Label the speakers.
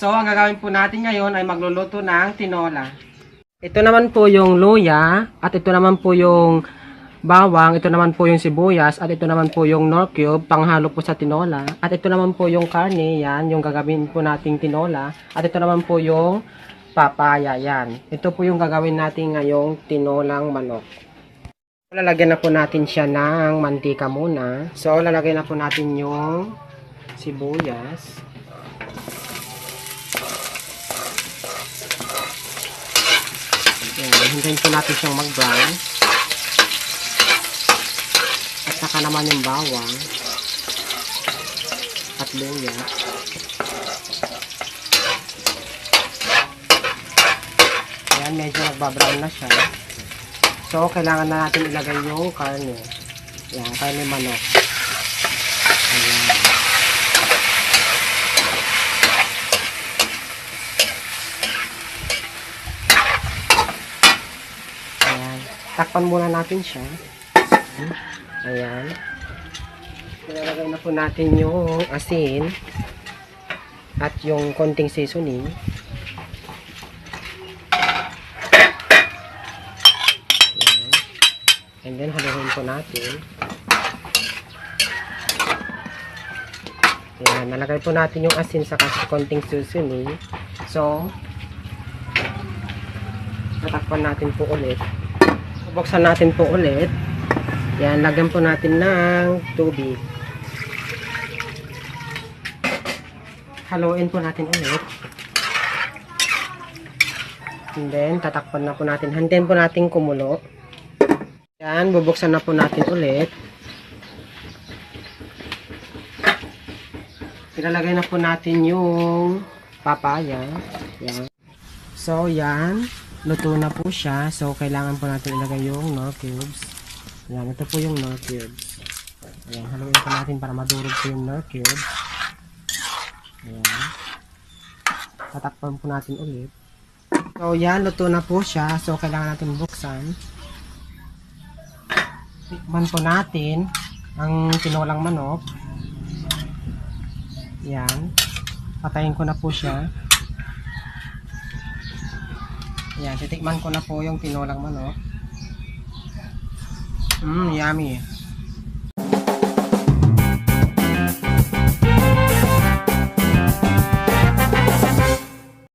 Speaker 1: So, ang gagawin po natin ngayon ay magluluto ng tinola. Ito naman po yung luya, at ito naman po yung bawang, ito naman po yung sibuyas, at ito naman po yung nor cube, panghalo po sa tinola. At ito naman po yung karne, yan, yung gagawin po nating tinola. At ito naman po yung papaya, yan. Ito po yung gagawin natin ngayong tinolang manok. Lalagyan na po natin siya ng mantika muna. So, lalagyan na po natin yung sibuyas. Yan, hintayin po natin siyang mag-brown. At saka naman yung bawang at luya. Ayan, medyo nagbabrown na siya. So, kailangan na natin ilagay yung karne. Ayan, karne manok. Ayan. Ayan. Takpan muna natin siya. Ayan. Ilalagay na po natin yung asin at yung konting seasoning. Ayan. And then haluin po natin. Ayan. Nalagay po natin yung asin sa konting seasoning. So, tatakpan natin po ulit. Buksan natin po ulit. Yan, lagyan po natin ng tubig. Haluin po natin ulit. And then, tatakpan na po natin. Hintayin po natin kumulo. Yan, bubuksan na po natin ulit. Ilalagay na po natin yung papaya. Yan. So, yan. Luto na po siya. So, kailangan po natin ilagay yung nor cubes. Ayan, ito po yung nor cubes. Ayan, haluin po natin para madurog po yung nor cubes. Ayan. Tatakpan po natin ulit. So, yan, luto na po siya. So, kailangan natin buksan. Tikman po natin ang tinolang manok. Ayan. Patayin ko na po siya. Ayan, titikman ko na po yung tinolang manok. Yummy.